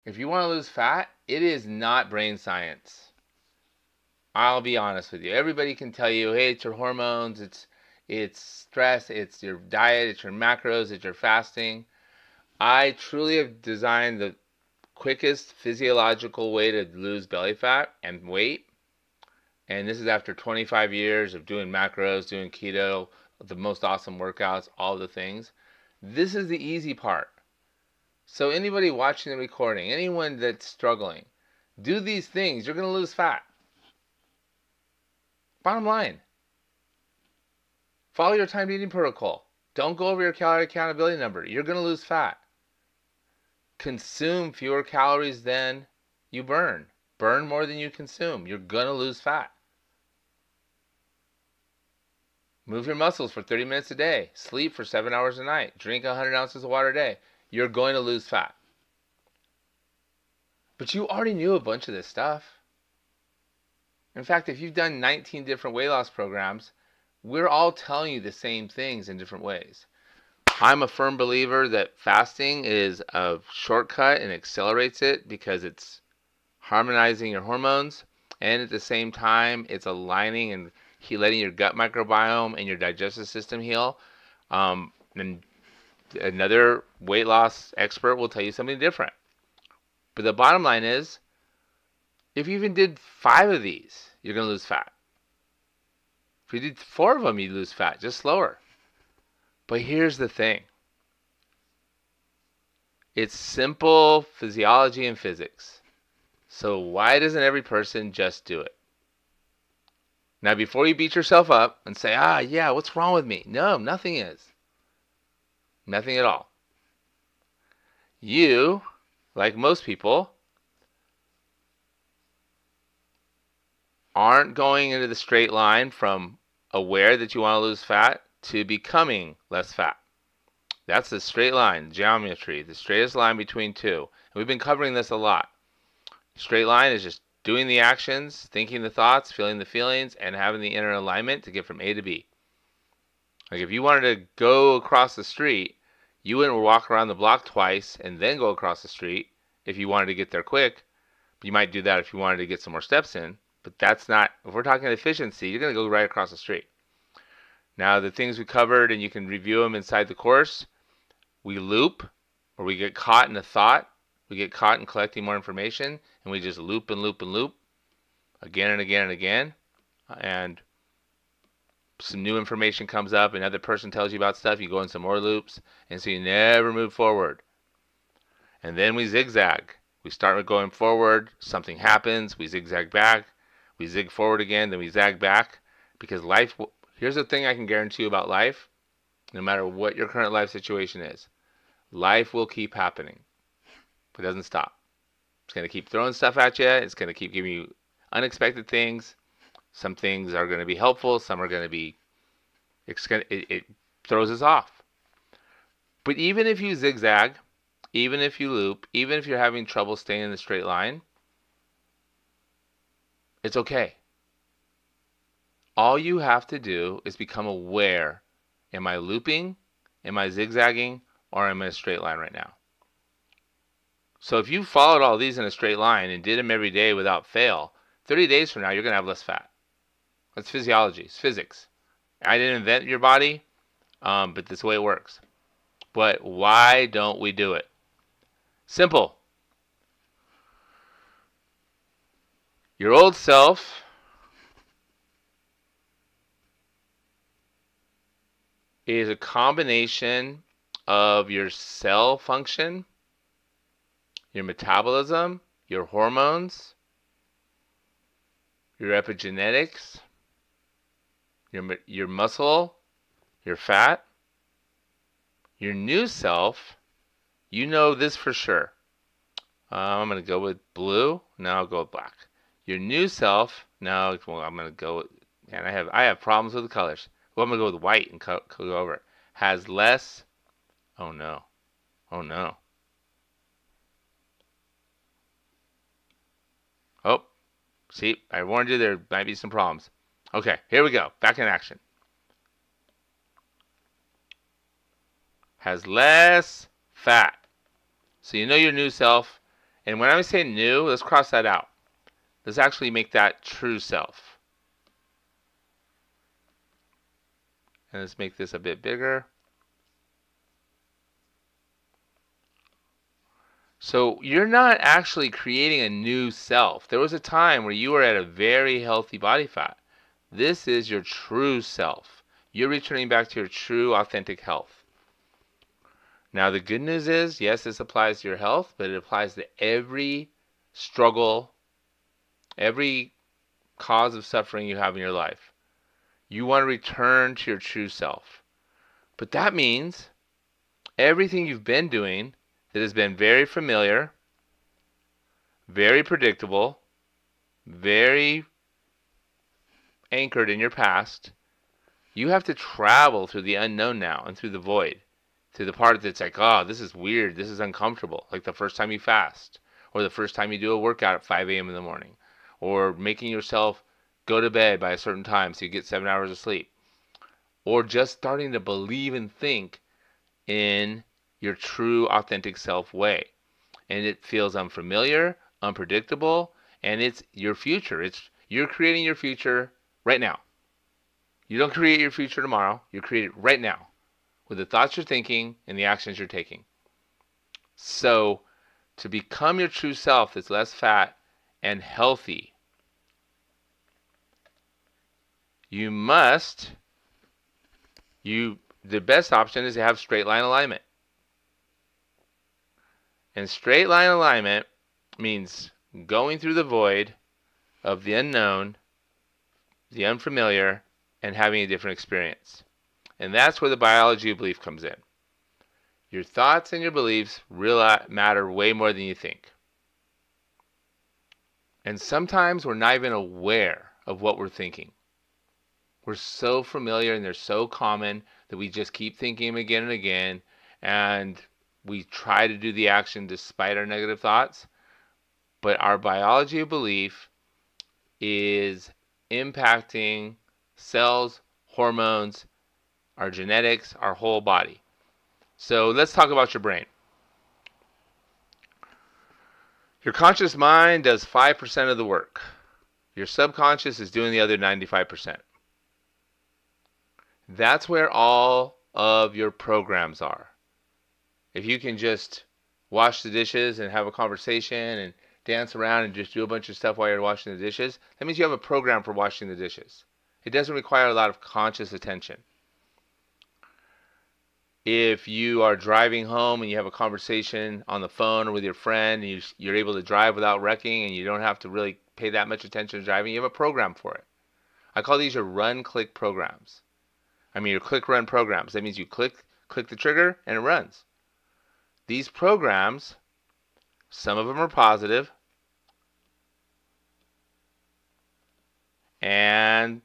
If you want to lose fat, it is not brain science. I'll be honest with you. Everybody can tell you, hey, it's your hormones, it's stress, it's your diet, it's your macros, it's your fasting. I truly have designed the quickest physiological way to lose belly fat and weight. And this is after 25 years of doing macros, doing keto, the most awesome workouts, all the things. This is the easy part. So anybody watching the recording, anyone that's struggling, do these things, you're going to lose fat. Bottom line. Follow your timed eating protocol. Don't go over your calorie accountability number. You're going to lose fat. Consume fewer calories than you burn. Burn more than you consume. You're going to lose fat. Move your muscles for 30 minutes a day. Sleep for 7 hours a night. Drink 100 ounces of water a day. You're going to lose fat. But you already knew a bunch of this stuff. In fact, if you've done 19 different weight loss programs, we're all telling you the same things in different ways. I'm a firm believer that fasting is a shortcut and accelerates it because it's harmonizing your hormones, and at the same time, it's aligning and letting your gut microbiome and your digestive system heal. And another weight loss expert will tell you something different. But the bottom line is, if you even did 5 of these, you're going to lose fat. If you did 4 of them, you'd lose fat, just slower. But here's the thing. It's simple physiology and physics. So why doesn't every person just do it? Now, before you beat yourself up and say, yeah, what's wrong with me? No, nothing is. Nothing at all. You, like most people, aren't going into the straight line from aware that you want to lose fat to becoming less fat. That's the straight line, geometry, the straightest line between two. And we've been covering this a lot. Straight line is just doing the actions, thinking the thoughts, feeling the feelings, and having the inner alignment to get from A to B. Like if you wanted to go across the street, you wouldn't walk around the block twice and then go across the street if you wanted to get there quick. You might do that if you wanted to get some more steps in, but that's not, if we're talking efficiency, you're going to go right across the street. Now, the things we covered, and you can review them inside the course, we loop, or we get caught in a thought, we get caught in collecting more information, and we just loop and loop and loop again and again and again, and some new information comes up, another person tells you about stuff, you go in some more loops, and so you never move forward. And then we zigzag. We start with going forward, something happens, we zigzag back, we zig forward again, then we zag back, because life, here's the thing I can guarantee you about life, no matter what your current life situation is, life will keep happening. It doesn't stop. It's going to keep throwing stuff at you. It's going to keep giving you unexpected things. Some things are going to be helpful. Some are going to be, it throws us off. But even if you zigzag, even if you loop, even if you're having trouble staying in the straight line, it's okay. All you have to do is become aware. Am I looping? Am I zigzagging? Or am I in a straight line right now? So if you followed all these in a straight line and did them every day without fail, 30 days from now, you're going to have less fat. That's physiology. It's physics. I didn't invent your body, but that's the way it works. But why don't we do it? Simple. Your old self is a combination of your cell function, your metabolism, your hormones, your epigenetics, your muscle, your fat. Your new self, you know this for sure. I'm going to go with blue. Now I'll go with black. Your new self, now well, I'm going to go with, and I have problems with the colors. Well, I'm going to go with white and go over it. Has less, oh no, oh no. Oh, see, I warned you there might be some problems. Okay, here we go. Back in action. Has less fat. So you know your new self And when I say new, let's cross that out. Let's actually make that true self. And let's make this a bit bigger. So you're not actually creating a new self. There was a time where you were at a very healthy body fat. This is your true self. You're returning back to your true, authentic health. Now, the good news is, yes, this applies to your health, but it applies to every struggle, every cause of suffering you have in your life. You want to return to your true self. But that means everything you've been doing that has been very familiar, very predictable, very anchored in your past, you have to travel through the unknown now and through the void, through the part that's like, oh, this is weird, this is uncomfortable, like the first time you fast, or the first time you do a workout at 5 a.m. in the morning, or making yourself go to bed by a certain time so you get 7 hours of sleep, or just starting to believe and think in your true, authentic self way. And it feels unfamiliar, unpredictable, and it's your future. You're creating your future right now. You don't create your future tomorrow. You create it right now with the thoughts you're thinking and the actions you're taking. So to become your true self that's less fat and healthy, the best option is to have straight line alignment. And straight line alignment means going through the void of the unknown, the unfamiliar, and having a different experience. And that's where the biology of belief comes in. Your thoughts and your beliefs really matter way more than you think. And sometimes we're not even aware of what we're thinking. We're so familiar and they're so common that we just keep thinking them again and again, and we try to do the action despite our negative thoughts. But our biology of belief is impacting cells, hormones, our genetics, our whole body. So let's talk about your brain. Your conscious mind does 5% of the work. Your subconscious is doing the other 95%. That's where all of your programs are. If you can just wash the dishes and have a conversation and dance around and just do a bunch of stuff while you're washing the dishes, that means you have a program for washing the dishes. It doesn't require a lot of conscious attention. If you are driving home and you have a conversation on the phone or with your friend and you're able to drive without wrecking and you don't have to really pay that much attention to driving, you have a program for it. I call these your run-click programs. Your click-run programs. That means you click the trigger and it runs. These programs, some of them are positive, and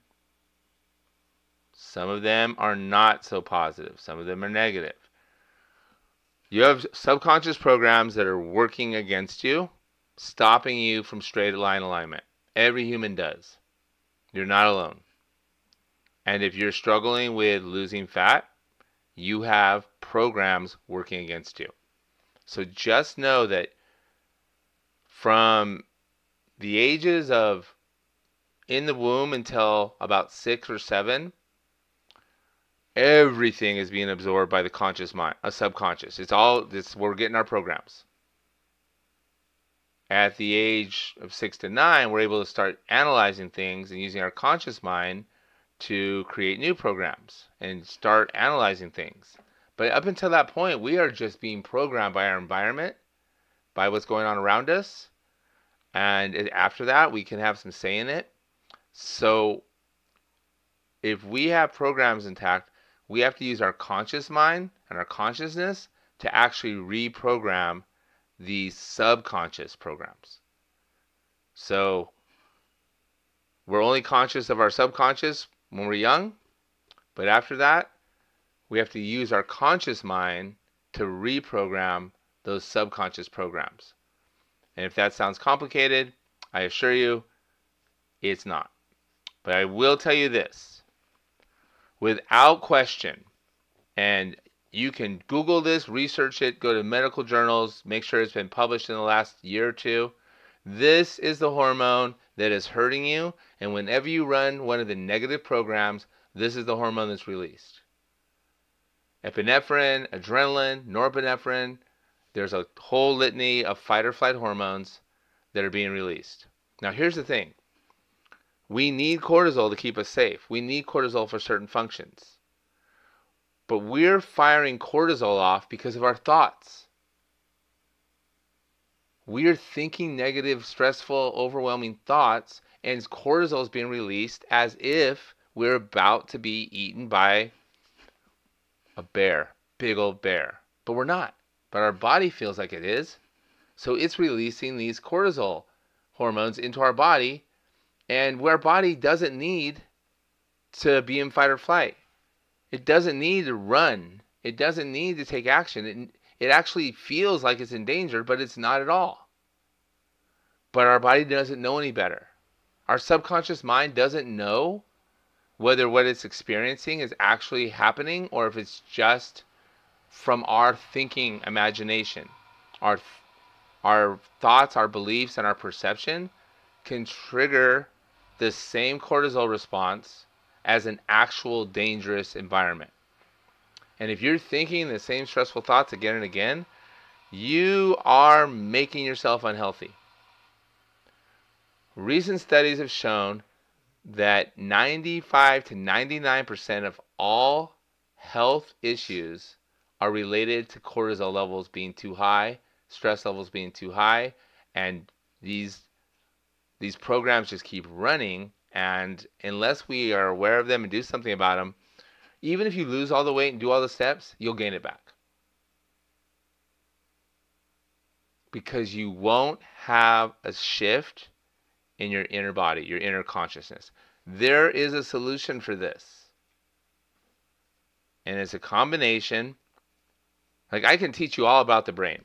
some of them are not so positive. Some of them are negative. You have subconscious programs that are working against you, stopping you from straight line alignment. Every human does. You're not alone. And if you're struggling with losing fat, you have programs working against you. So just know that from the ages of in the womb until about 6 or 7, everything is being absorbed by the conscious mind, a subconscious. We're getting our programs. At the age of 6 to 9, we're able to start analyzing things and using our conscious mind to create new programs and start analyzing things. But up until that point, we are just being programmed by our environment, by what's going on around us. And after that, we can have some say in it. So if we have programs intact, we have to use our conscious mind and our consciousness to actually reprogram these subconscious programs. So we're only conscious of our subconscious when we're young, but after that, we have to use our conscious mind to reprogram those subconscious programs. And if that sounds complicated, I assure you, it's not. But I will tell you this, without question, and You can Google this, research it, go to medical journals, make sure it's been published in the last year or two. This is the hormone that is hurting you, and whenever you run one of the negative programs, this is the hormone that's released. Epinephrine, adrenaline, norepinephrine, there's a whole litany of fight or flight hormones that are being released. Now here's the thing. We need cortisol to keep us safe. We need cortisol for certain functions. But we're firing cortisol off because of our thoughts. We're thinking negative, stressful, overwhelming thoughts, and cortisol is being released as if we're about to be eaten by a bear, big old bear. But we're not. But our body feels like it is. So it's releasing these cortisol hormones into our body, and our body doesn't need to be in fight or flight. It doesn't need to run. It doesn't need to take action. It actually feels like it's in danger, but it's not at all. But our body doesn't know any better. Our subconscious mind doesn't know whether what it's experiencing is actually happening or if it's just from our thinking imagination. Our thoughts, our beliefs, and our perception can trigger the same cortisol response as an actual dangerous environment. And if you're thinking the same stressful thoughts again and again, you are making yourself unhealthy. Recent studies have shown that 95 to 99% of all health issues are related to cortisol levels being too high, stress levels being too high, and these programs just keep running, and unless we are aware of them and do something about them, even if you lose all the weight and do all the steps, you'll gain it back. Because you won't have a shift in your inner body, your inner consciousness. There is a solution for this. And it's a combination. Like, I can teach you all about the brain.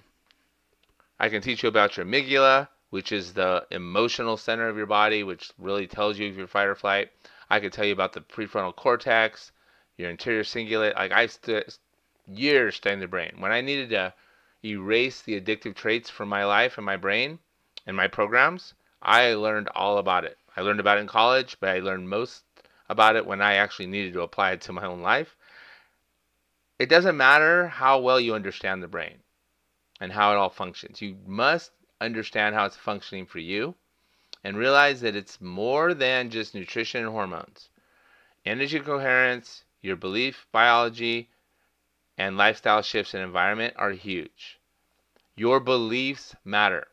I can teach you about your amygdala, which is the emotional center of your body, which really tells you if you're fight or flight. I can tell you about the prefrontal cortex, your anterior cingulate. Like, I spent years studying the brain. When I needed to erase the addictive traits from my life and my brain and my programs, I learned all about it. I learned about it in college, but I learned most about it when I actually needed to apply it to my own life. It doesn't matter how well you understand the brain and how it all functions. You must understand how it's functioning for you and realize that it's more than just nutrition and hormones. Energy coherence, your belief, biology, and lifestyle shifts and environment are huge. Your beliefs matter.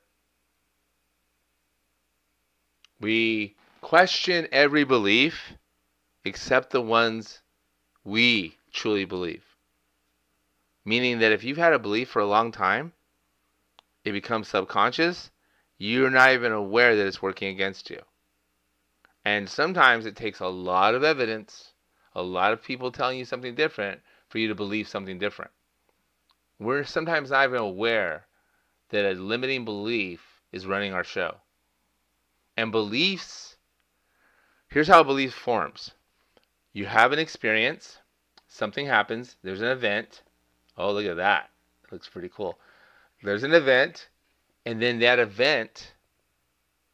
We question every belief except the ones we truly believe. Meaning that if you've had a belief for a long time, it becomes subconscious, you're not even aware that it's working against you. And sometimes it takes a lot of evidence, a lot of people telling you something different for you to believe something different. We're sometimes not even aware that a limiting belief is running our show. And beliefs, here's how a belief forms. You have an experience, something happens, there's an event. Oh, look at that. It looks pretty cool. There's an event, and then that event,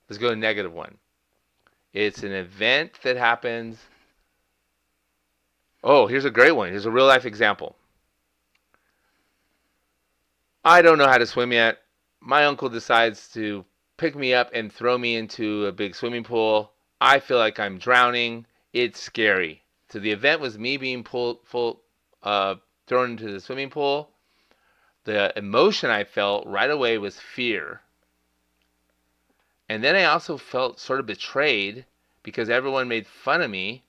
let's go to negative one. It's an event that happens. Oh, here's a great one. Here's a real life example. I don't know how to swim yet. My uncle decides to pick me up and throw me into a big swimming pool. I feel like I'm drowning. It's scary. So the event was me being thrown into the swimming pool. The emotion I felt right away was fear. And then I also felt sort of betrayed because everyone made fun of me.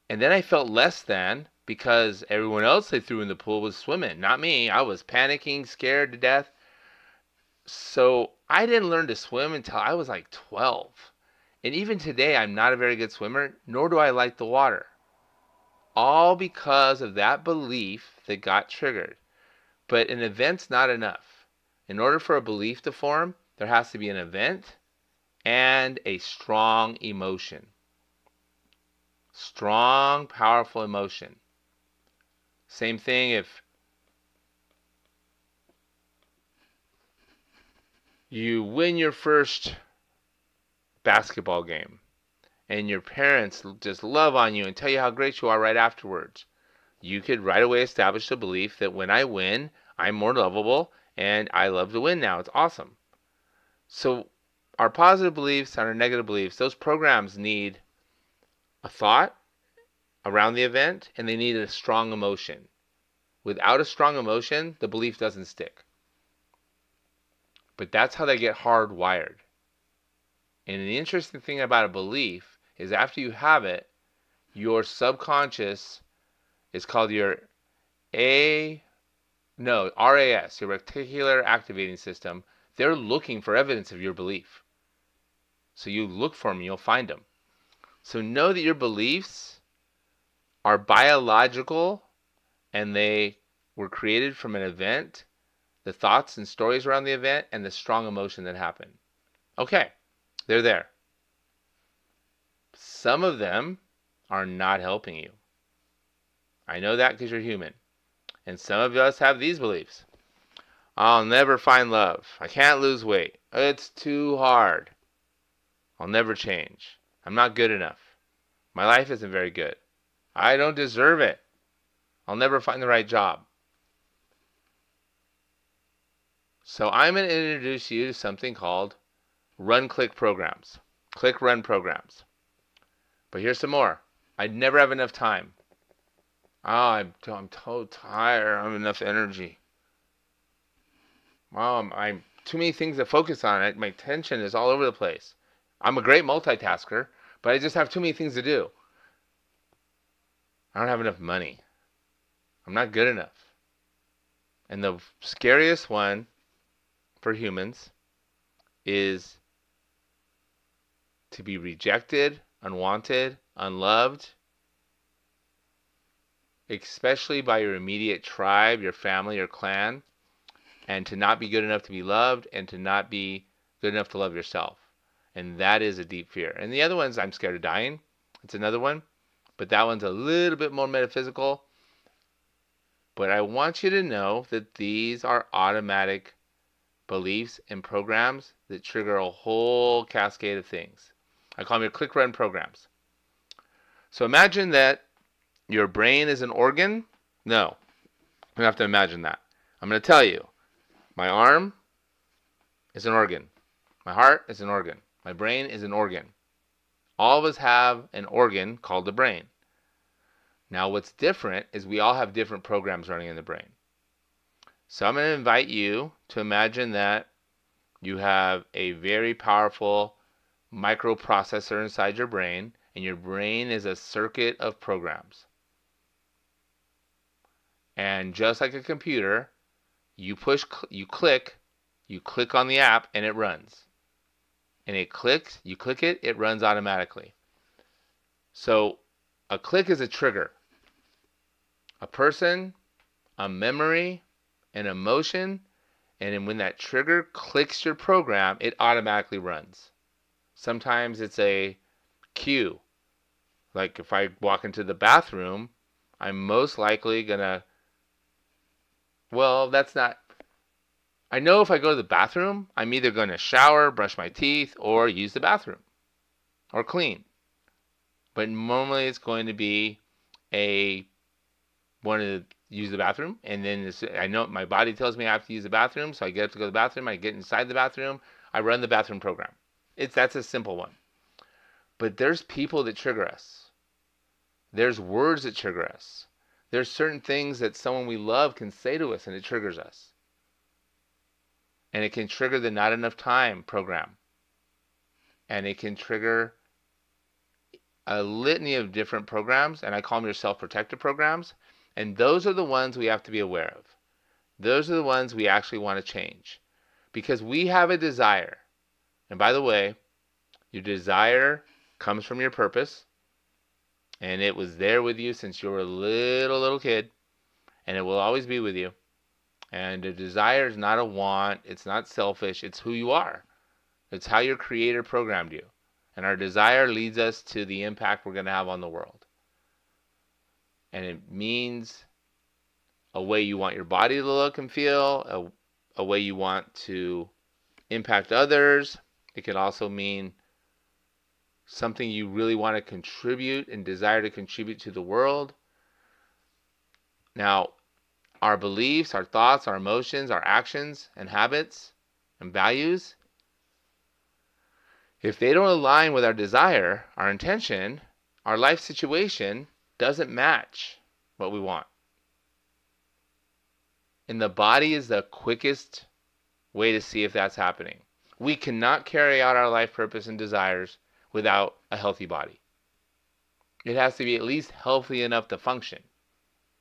And then I felt less than because everyone else they threw in the pool was swimming, not me. I was panicking, scared to death. So I didn't learn to swim until I was like 12. And even today, I'm not a very good swimmer, nor do I like the water. All because of that belief that got triggered. But an event's not enough. In order for a belief to form, there has to be an event and a strong emotion. Strong, powerful emotion. Same thing if you win your first basketball game and your parents just love on you and tell you how great you are right afterwards. You could right away establish the belief that when I win, I'm more lovable and I love to win now. It's awesome. So our positive beliefs and our negative beliefs, those programs need a thought around the event and they need a strong emotion. Without a strong emotion, the belief doesn't stick. But that's how they get hardwired. And the interesting thing about a belief is after you have it, your subconscious is called your RAS, your reticular activating system. They're looking for evidence of your belief. So you look for them and you'll find them. So know that your beliefs are biological and they were created from an event, the thoughts and stories around the event, and the strong emotion that happened. Okay, they're there. Some of them are not helping you. I know that because you're human. And some of us have these beliefs. I'll never find love. I can't lose weight. It's too hard. I'll never change. I'm not good enough. My life isn't very good. I don't deserve it. I'll never find the right job. So I'm going to introduce you to something called run-click programs. Click-run programs. But here's some more. I'd never have enough time. Oh, I'm so tired. I don't have enough energy. I'm too many things to focus on. My attention is all over the place. I'm a great multitasker, but I just have too many things to do. I don't have enough money. I'm not good enough. And the scariest one for humans is to be rejected, unwanted, unloved, especially by your immediate tribe, your family, your clan, and to not be good enough to be loved and to not be good enough to love yourself. And that is a deep fear. And the other one's I'm scared of dying. It's another one. But that one's a little bit more metaphysical. But I want you to know that these are automatic beliefs and programs that trigger a whole cascade of things. I call them your click-run programs. So imagine that your brain is an organ. No, you don't have to imagine that. I'm going to tell you. My arm is an organ. My heart is an organ. My brain is an organ. All of us have an organ called the brain. Now what's different is we all have different programs running in the brain. So I'm going to invite you to imagine that you have a very powerful microprocessor inside your brain, and your brain is a circuit of programs. And just like a computer, you click on the app, and it runs. And it clicks, you click it, it runs automatically. So a click is a trigger. A person, a memory, an emotion, and then when that trigger clicks your program, it automatically runs. Sometimes it's a cue. Like if I walk into the bathroom, I'm most likely gonna, I know if I go to the bathroom, I'm either going to shower, brush my teeth, or use the bathroom, or clean. But normally it's going to be want to use the bathroom, and then I know my body tells me I have to use the bathroom, so I get up to go to the bathroom, I get inside the bathroom, I run the bathroom program. That's a simple one. But there's people that trigger us. There's words that trigger us. There's certain things that someone we love can say to us, and it triggers us. And it can trigger the not enough time program. And it can trigger a litany of different programs, and I call them your self-protective programs. And those are the ones we have to be aware of. Those are the ones we actually want to change. Because we have a desire. And by the way, your desire comes from your purpose. And it was there with you since you were a little kid. And it will always be with you. And a desire is not a want. It's not selfish. It's who you are. It's how your Creator programmed you. And our desire leads us to the impact we're going to have on the world. And it means a way you want your body to look and feel, a way you want to impact others. It could also mean something you really want to contribute and desire to contribute to the world. Now, our beliefs, our thoughts, our emotions, our actions and habits and values, if they don't align with our desire, our intention, our life situation doesn't match what we want. And the body is the quickest way to see if that's happening. We cannot carry out our life purpose and desires without a healthy body. It has to be at least healthy enough to function.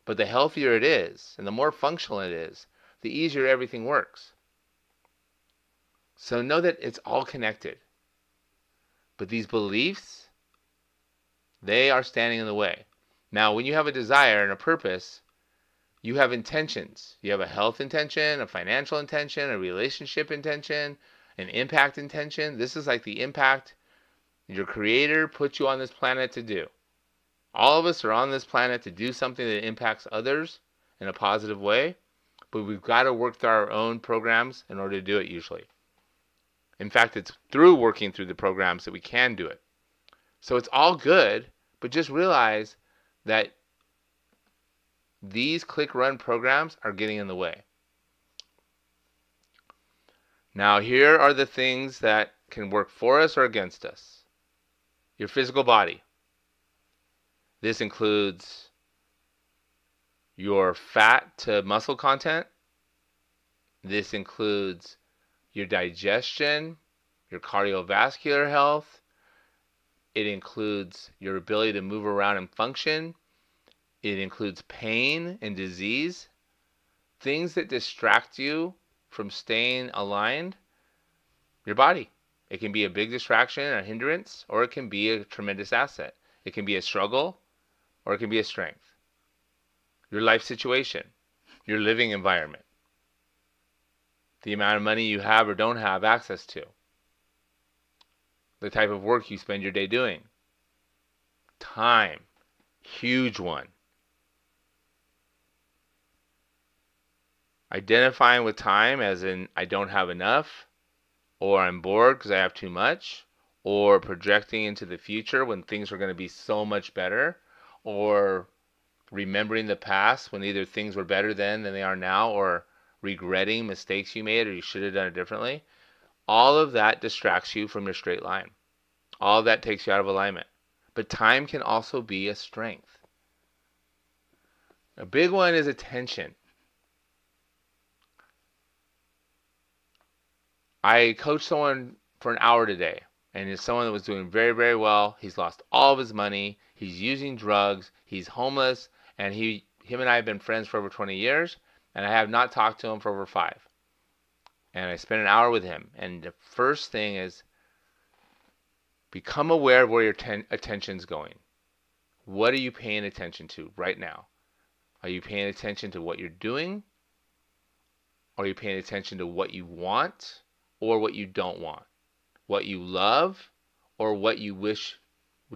But the healthier it is, and the more functional it is, the easier everything works. So know that it's all connected. But these beliefs, they are standing in the way. Now, when you have a desire and a purpose, you have intentions. You have a health intention, a financial intention, a relationship intention, an impact intention. This is like the impact your Creator put you on this planet to do. All of us are on this planet to do something that impacts others in a positive way, but we've got to work through our own programs in order to do it usually. In fact, it's through working through the programs that we can do it. So it's all good, but just realize that these click-run programs are getting in the way. Now, here are the things that can work for us or against us. Your physical body. This includes your fat to muscle content. This includes your digestion, your cardiovascular health. It includes your ability to move around and function. It includes pain and disease. Things that distract you from staying aligned. Your body. It can be a big distraction, a hindrance, or it can be a tremendous asset. It can be a struggle, or it can be a strength. Your life situation, your living environment, the amount of money you have or don't have access to, the type of work you spend your day doing, time, huge one. Identifying with time as in I don't have enough, or I'm bored because I have too much, or projecting into the future when things are going to be so much better, or remembering the past when either things were better then than they are now, or regretting mistakes you made or you should have done it differently. All of that distracts you from your straight line. All of that takes you out of alignment. But time can also be a strength. A big one is attention. I coached someone for an hour today, and it's someone that was doing very, very well. He's lost all of his money. He's using drugs. He's homeless, and him and I have been friends for over 20 years, and I have not talked to him for over 5. And I spent an hour with him, and the first thing is become aware of where your attention's going. What are you paying attention to right now? Are you paying attention to what you're doing? Are you paying attention to what you want or what you don't want? What you love or what you wish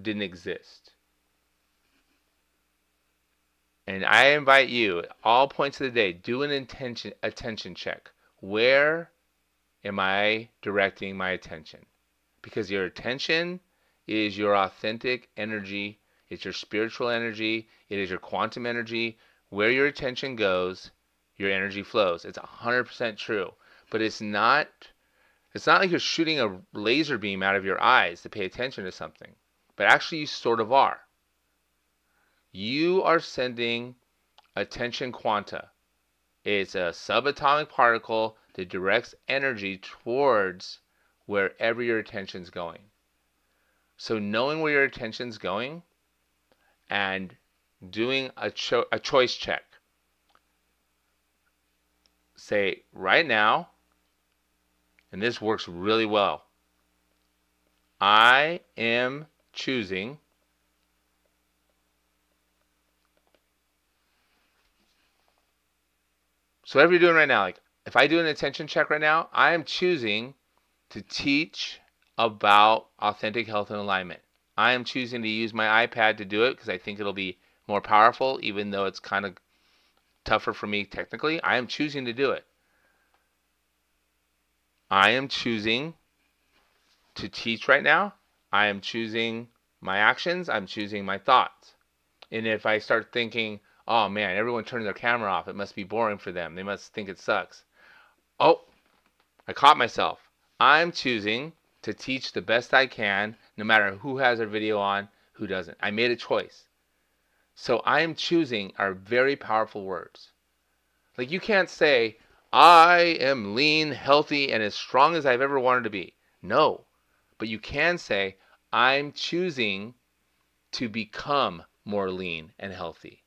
didn't exist? And I invite you at all points of the day, do an attention check. Where am I directing my attention? Because your attention is your authentic energy. It's your spiritual energy. It is your quantum energy. Where your attention goes, your energy flows. It's 100% true. But it's not like you're shooting a laser beam out of your eyes to pay attention to something. But actually you sort of are. You are sending attention quanta. It's a subatomic particle that directs energy towards wherever your attention's going. So knowing where your attention's going and doing a choice check. Say, right now, and this works really well, I am choosing so whatever you're doing right now, like if I do an attention check right now, I am choosing to teach about authentic health and alignment. I am choosing to use my iPad to do it because I think it'll be more powerful, even though it's kind of tougher for me technically. I am choosing to do it. I am choosing to teach right now. I am choosing my actions. I'm choosing my thoughts. And if I start thinking, oh man, everyone turned their camera off, it must be boring for them. They must think it sucks. Oh, I caught myself. I'm choosing to teach the best I can, no matter who has their video on, who doesn't. I made a choice. So I am choosing are very powerful words. Like you can't say, I am lean, healthy, and as strong as I've ever wanted to be. No. But you can say, I'm choosing to become more lean and healthy.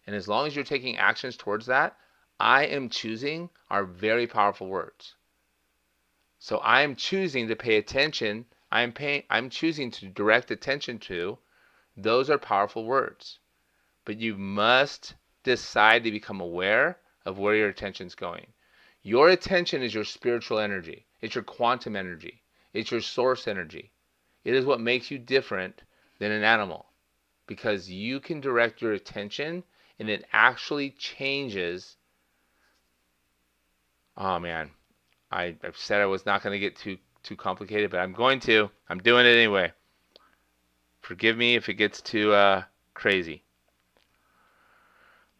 And as long as you're taking actions towards that, I am choosing are very powerful words. So I am choosing to pay attention. I'm choosing to direct attention to. Those are powerful words. But you must decide to become aware of where your attention's going. Your attention is your spiritual energy. It's your quantum energy. It's your source energy. It is what makes you different than an animal. Because you can direct your attention and it actually changes. Oh man, I've said I was not going to get too complicated, but I'm going to. I'm doing it anyway. Forgive me if it gets too crazy.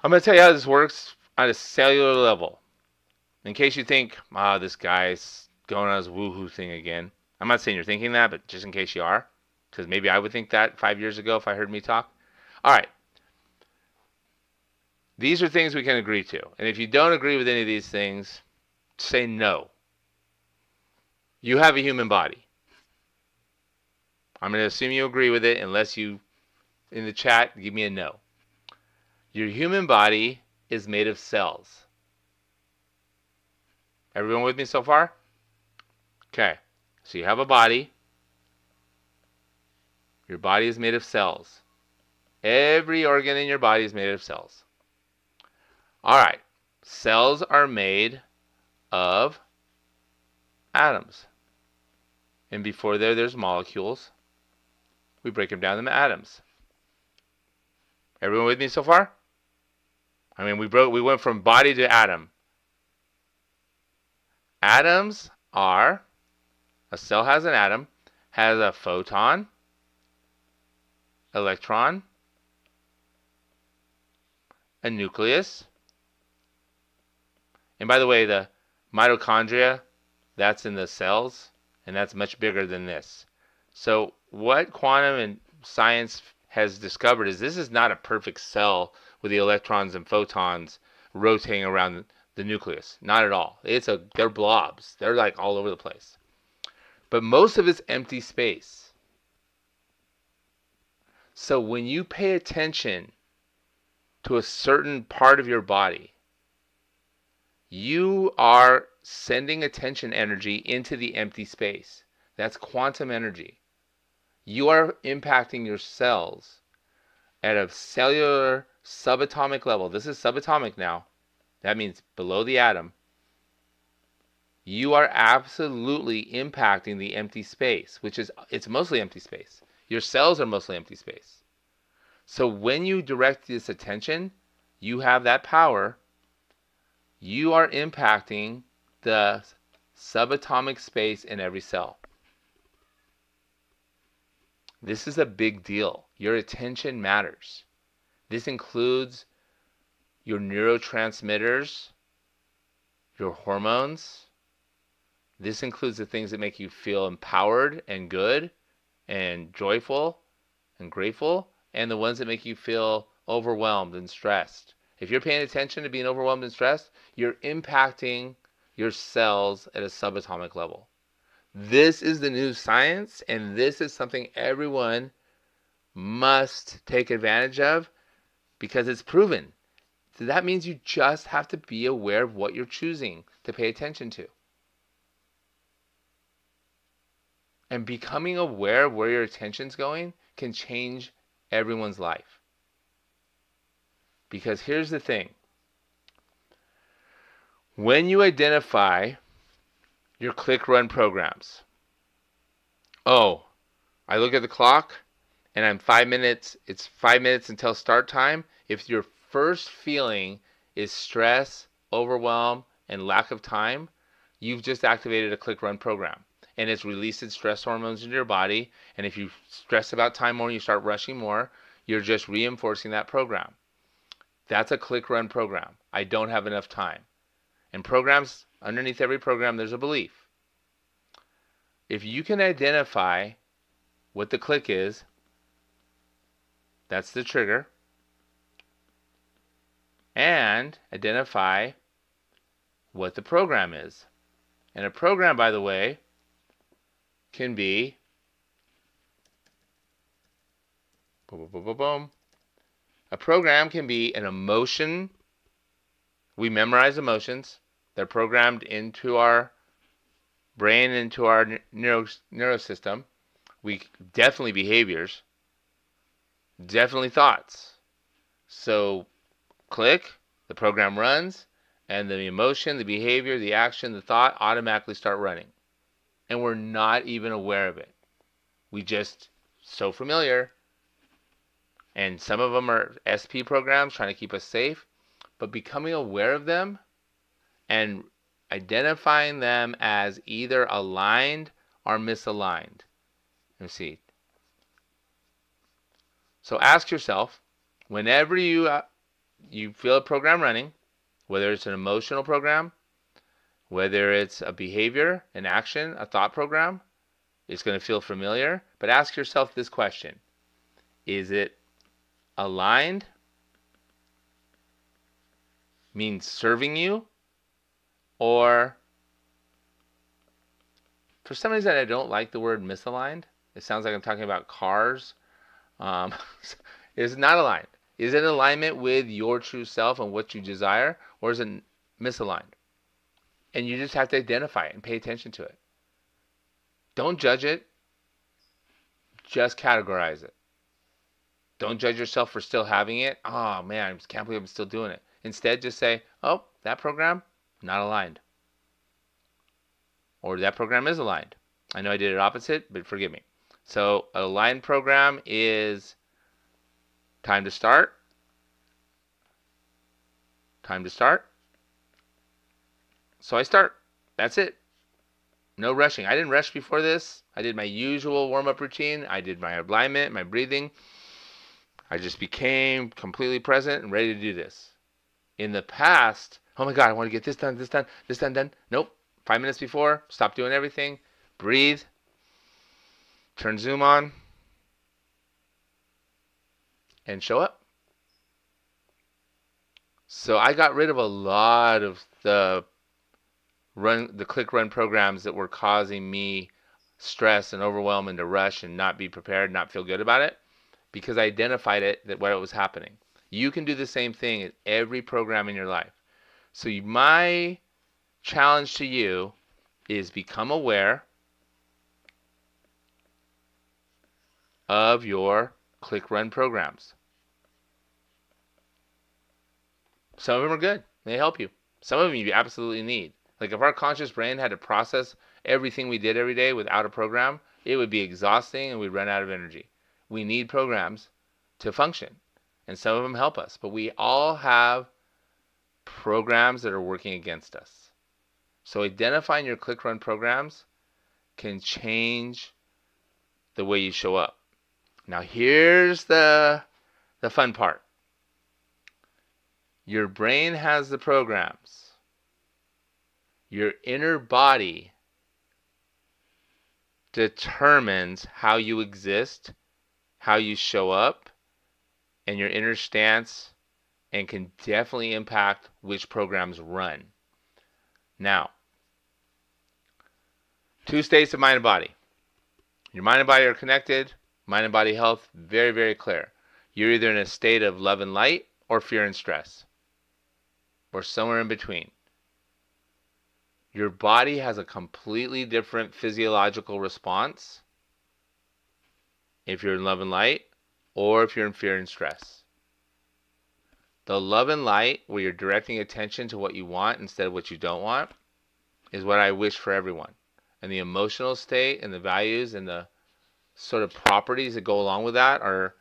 I'm going to tell you how this works on a cellular level. In case you think, this guy's going on his woohoo thing again. I'm not saying you're thinking that, but just in case you are. Because maybe I would think that 5 years ago if I heard me talk. All right. These are things we can agree to. And if you don't agree with any of these things, say no. You have a human body. I'm going to assume you agree with it unless you, in the chat, give me a no. Your human body is made of cells. Everyone with me so far? Okay. So you have a body. Your body is made of cells. Every organ in your body is made of cells. All right. Cells are made of atoms. And before there's molecules. We break them down into atoms. Everyone with me so far? I mean, we went from body to atom. Atoms are, a cell has an atom, has a photon, electron, a nucleus. And by the way, the mitochondria, that's in the cells, and that's much bigger than this. So what quantum and science has discovered is this is not a perfect cell with the electrons and photons rotating around the nucleus. Not at all. They're blobs. They're like all over the place. But most of it's empty space. So when you pay attention to a certain part of your body, you are sending attention energy into the empty space. That's quantum energy. You are impacting your cells at a cellular subatomic level. This is subatomic now. That means below the atom. You are absolutely impacting the empty space, it's mostly empty space. Your cells are mostly empty space. So when you direct this attention, you have that power. You are impacting the subatomic space in every cell. This is a big deal. Your attention matters. This includes your neurotransmitters, your hormones. This includes the things that make you feel empowered and good and joyful and grateful, and the ones that make you feel overwhelmed and stressed. If you're paying attention to being overwhelmed and stressed, you're impacting your cells at a subatomic level. This is the new science, and this is something everyone must take advantage of because it's proven. So that means you just have to be aware of what you're choosing to pay attention to. And becoming aware of where your attention's going can change everyone's life. Because here's the thing. When you identify your click-run programs, oh, I look at the clock and it's 5 minutes until start time. If your first feeling is stress, overwhelm, and lack of time, you've just activated a click run program. And it's releasing stress hormones into your body. And if you stress about time more, you start rushing more, you're just reinforcing that program. That's a click run program. I don't have enough time. And programs, underneath every program, there's a belief. If you can identify what the click is, that's the trigger, and identify what the program is. And a program, by the way, can be boom, boom, boom, boom. A program can be an emotion. We memorize emotions. They're programmed into our brain, into our neurosystem. We definitely behaviors, definitely thoughts. So click, the program runs, and the emotion, the behavior, the action, the thought automatically start running. And we're not even aware of it. We just so familiar. And some of them are SP programs trying to keep us safe, but becoming aware of them and identifying them as either aligned or misaligned. Let's see. So ask yourself, whenever you feel a program running, whether it's an emotional program, whether it's a behavior, an action, a thought program, it's going to feel familiar. But ask yourself this question. Is it aligned? Means serving you? Or for some reason I don't like the word misaligned. It sounds like I'm talking about cars. Is it not aligned? Is it in alignment with your true self and what you desire? Or is it misaligned? And you just have to identify it and pay attention to it. Don't judge it. Just categorize it. Don't judge yourself for still having it. Oh man, I just can't believe I'm still doing it. Instead, just say, oh, that program, not aligned. Or that program is aligned. I know I did it opposite, but forgive me. So an aligned program is time to start. Time to start. So I start. That's it. No rushing. I didn't rush before this. I did my usual warm-up routine. I did my alignment, my breathing. I just became completely present and ready to do this. In the past, oh my God, I want to get this done, this done, this done. Nope. 5 minutes before, stop doing everything. Breathe. Turn Zoom on. And show up. So I got rid of a lot of the click run programs that were causing me stress and overwhelm and to rush and not be prepared, not feel good about it, because I identified it, that what was happening. You can do the same thing in every program in your life. So my challenge to you is become aware of your click run programs. Some of them are good. They help you. Some of them you absolutely need. Like if our conscious brain had to process everything we did every day without a program, it would be exhausting and we'd run out of energy. We need programs to function. And some of them help us. But we all have programs that are working against us. So identifying your click run programs can change the way you show up. Now here's the fun part. Your brain has the programs. Your inner body determines how you exist, how you show up, and your inner stance, and can definitely impact which programs run. Now, 2 states of mind and body. Your mind and body are connected. Mind and body health, very, very clear. You're either in a state of love and light or fear and stress, or somewhere in between. Your body has a completely different physiological response if you're in love and light or if you're in fear and stress. The love and light, where you're directing attention to what you want instead of what you don't want, is what I wish for everyone. And the emotional state and the values and the sort of properties that go along with that are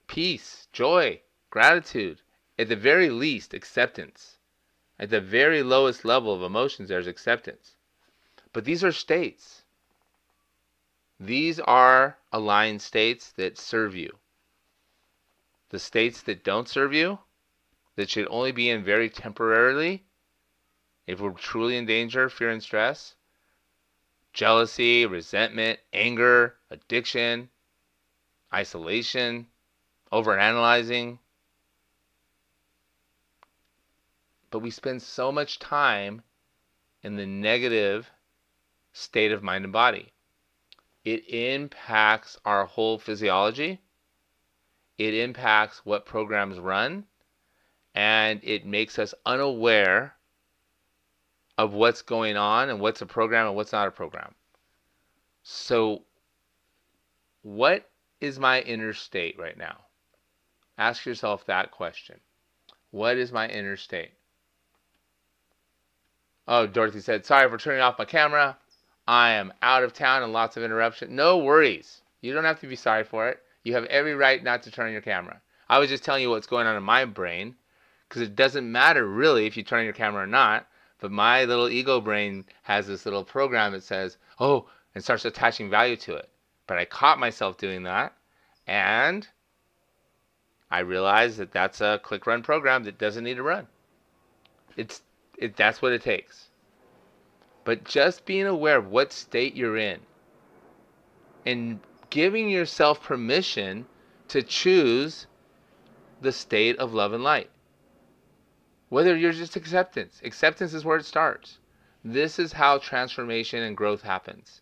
peace, joy, gratitude, at the very least, acceptance. At the very lowest level of emotions, there's acceptance. But these are states. These are aligned states that serve you. The states that don't serve you, that should only be in very temporarily, if we're truly in danger, fear and stress, jealousy, resentment, anger, addiction, isolation, overanalyzing. But we spend so much time in the negative state of mind and body. It impacts our whole physiology. It impacts what programs run. And it makes us unaware of what's going on and what's a program and what's not a program. So, what is my inner state right now? Ask yourself that question. What is my inner state? Oh, Dorothy said, sorry for turning off my camera. I am out of town and lots of interruption. No worries. You don't have to be sorry for it. You have every right not to turn on your camera. I was just telling you what's going on in my brain, because it doesn't matter really if you turn on your camera or not, but my little ego brain has this little program that says, oh, and starts attaching value to it. But I caught myself doing that, and I realized that that's a click run program that doesn't need to run. That's what it takes. But just being aware of what state you're in and giving yourself permission to choose the state of love and light. Whether you're just acceptance. Acceptance is where it starts. This is how transformation and growth happens.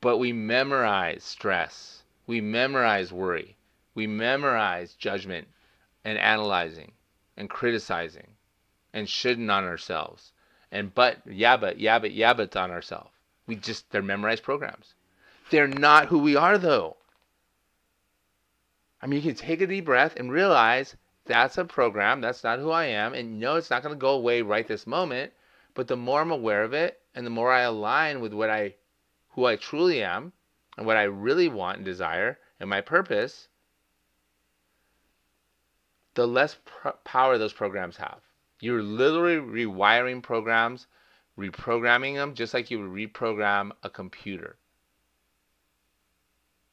But we memorize stress. We memorize worry. We memorize judgment and analyzing and criticizing and shouldn't on ourselves. And yeah, but on ourselves. They're memorized programs. They're not who we are, though. I mean, you can take a deep breath and realize that's a program. That's not who I am. And no, it's not going to go away right this moment. But the more I'm aware of it and the more I align with who I truly am and what I really want and desire and my purpose, the less power those programs have. You're literally rewiring programs, reprogramming them just like you would reprogram a computer.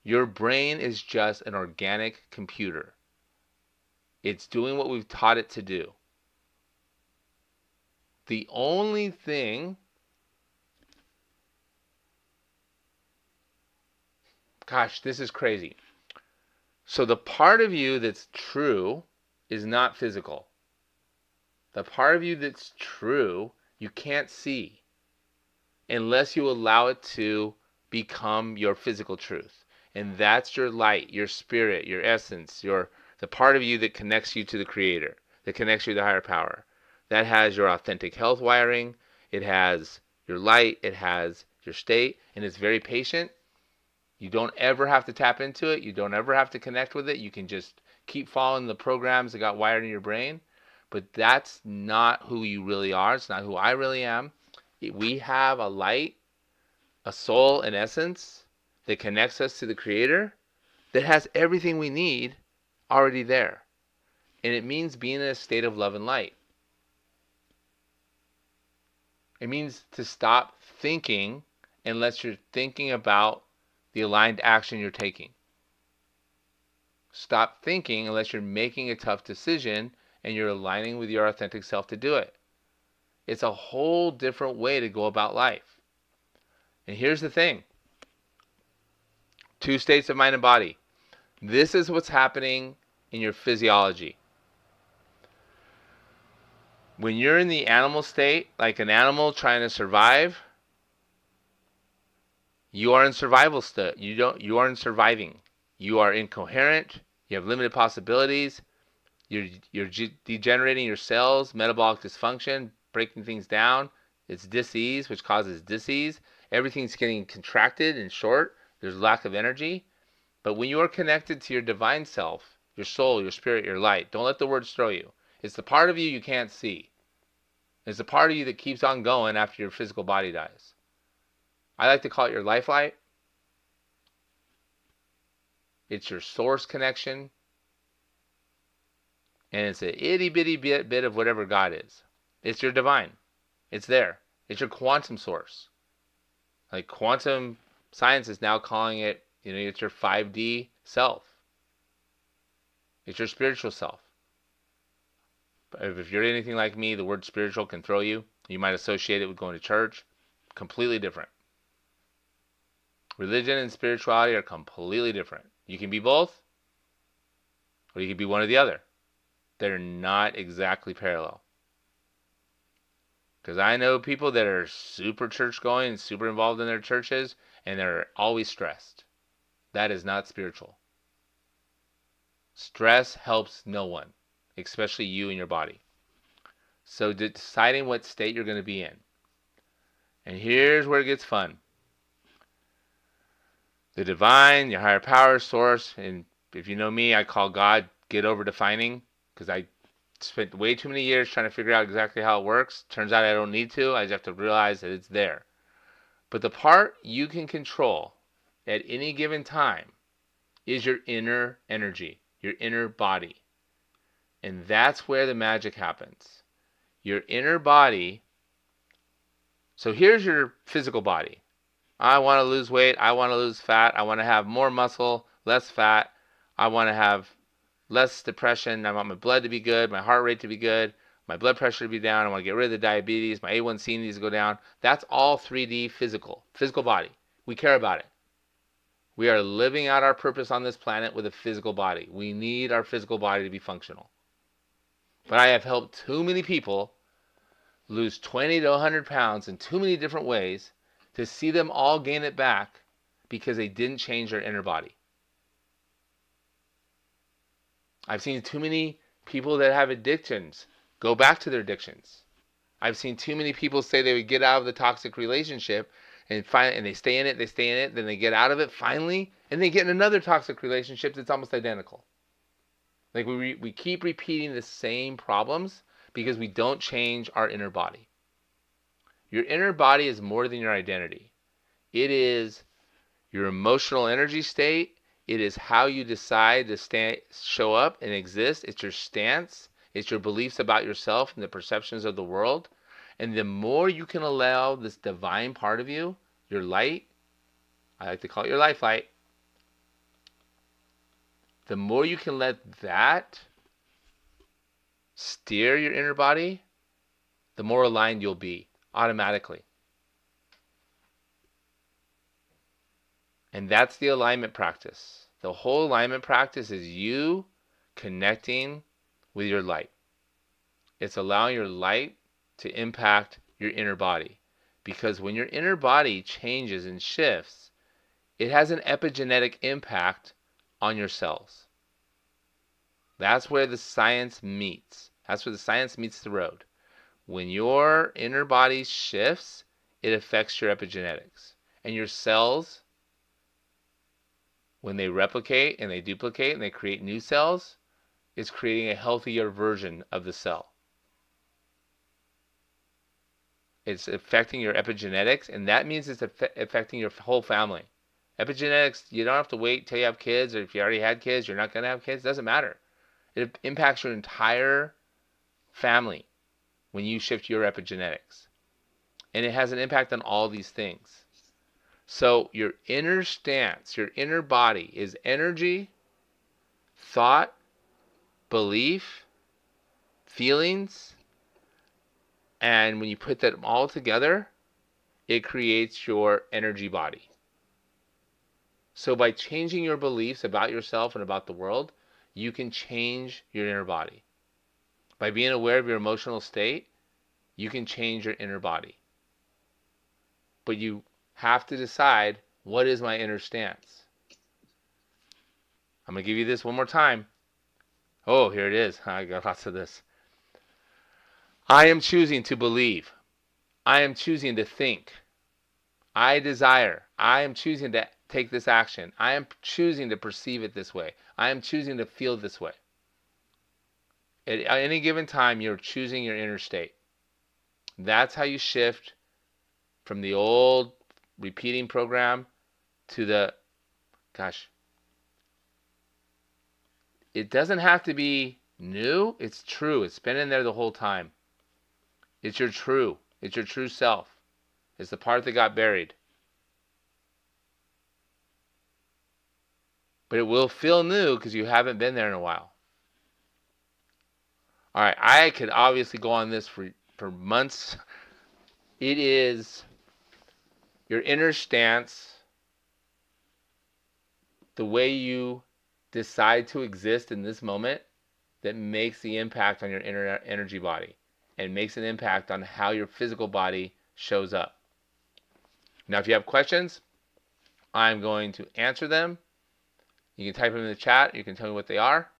Your brain is just an organic computer. It's doing what we've taught it to do. The only thing, gosh, this is crazy. So the part of you that's true is not physical. The part of you that's true, you can't see unless you allow it to become your physical truth. And that's your light, your spirit, your essence, the part of you that connects you to the Creator, that connects you to the higher power. That has your authentic health wiring. It has your light. It has your state. And it's very patient. You don't ever have to tap into it. You don't ever have to connect with it. You can just keep following the programs that got wired in your brain. But that's not who you really are. It's not who I really am. We have a light, a soul, an essence that connects us to the Creator that has everything we need already there. And it means being in a state of love and light. It means to stop thinking unless you're thinking about the aligned action you're taking. Stop thinking unless you're making a tough decision and you're aligning with your authentic self to do it. It's a whole different way to go about life. And here's the thing. 2 states of mind and body. This is what's happening in your physiology. When you're in the animal state, like an animal trying to survive, you are in survival state. You aren't surviving. You are incoherent. You have limited possibilities. You're degenerating your cells, metabolic dysfunction, breaking things down. It's dis-ease, which causes dis-ease. Everything's getting contracted and short. There's lack of energy. But when you are connected to your divine self, your soul, your spirit, your light, don't let the words throw you. It's the part of you can't see. It's the part of you that keeps on going after your physical body dies. I like to call it your life light. It's your source connection. And it's an itty bitty bit of whatever God is. It's your divine. It's there. It's your quantum source. Like quantum science is now calling it, it's your 5D self. It's your spiritual self. But if you're anything like me, the word spiritual can throw you. You might associate it with going to church. Completely different. Religion and spirituality are completely different. You can be both, or you can be one or the other. They're not exactly parallel. Because I know people that are super church going and super involved in their churches, and they're always stressed. That is not spiritual. Stress helps no one, especially you and your body. So deciding what state you're going to be in. And here's where it gets fun. The divine, your higher power source, and if you know me, I call God get over defining, because I spent way too many years trying to figure out exactly how it works. Turns out I don't need to. I just have to realize that it's there. But the part you can control at any given time is your inner energy, your inner body. And that's where the magic happens. Your inner body. So here's your physical body. I want to lose weight. I want to lose fat. I want to have more muscle, less fat. I want to have less depression. I want my blood to be good, my heart rate to be good, my blood pressure to be down. I want to get rid of the diabetes. My A1C needs to go down. That's all 3D physical body. We care about it. We are living out our purpose on this planet with a physical body. We need our physical body to be functional. But I have helped too many people lose 20 to 100 pounds in too many different ways to see them all gain it back because they didn't change their inner body. I've seen too many people that have addictions go back to their addictions. I've seen too many people say they would get out of the toxic relationship and they stay in it, then they get out of it finally, and they get in another toxic relationship that's almost identical. Like we keep repeating the same problems because we don't change our inner body. Your inner body is more than your identity. It is your emotional energy state. It is how you decide to show up and exist. It's your stance. It's your beliefs about yourself and the perceptions of the world. And the more you can allow this divine part of you, your light, I like to call it your life light, the more you can let that steer your inner body, the more aligned you'll be automatically. And that's the alignment practice. The whole alignment practice is you connecting with your light. It's allowing your light to impact your inner body. Because when your inner body changes and shifts, it has an epigenetic impact on your cells. That's where the science meets. That's where the science meets the road. When your inner body shifts, it affects your epigenetics. And your cells, when they replicate and they duplicate and they create new cells, it's creating a healthier version of the cell. It's affecting your epigenetics, and that means it's affecting your whole family. Epigenetics, you don't have to wait till you have kids, or if you already had kids, you're not going to have kids. It doesn't matter. It impacts your entire family when you shift your epigenetics. And it has an impact on all these things. So your inner stance, your inner body is energy, thought, belief, feelings, and when you put them all together, it creates your energy body. So by changing your beliefs about yourself and about the world, you can change your inner body. By being aware of your emotional state, you can change your inner body. But you have to decide, what is my inner stance? I'm going to give you this one more time. Oh, here it is. I got lots of this. I am choosing to believe. I am choosing to think. I desire. I am choosing to take this action. I am choosing to perceive it this way. I am choosing to feel this way. At any given time, you're choosing your inner state. That's how you shift from the old repeating program to the, it doesn't have to be New? It's true. It's been in there the whole time. It's your true. It's your true self. It's the part that got buried. But it will feel new because you haven't been there in a while. All right, I could obviously go on this for months. It is your inner stance, the way you decide to exist in this moment, that makes the impact on your inner energy body and makes an impact on how your physical body shows up. Now, if you have questions, I'm going to answer them. You can type them in the chat. You can tell me what they are.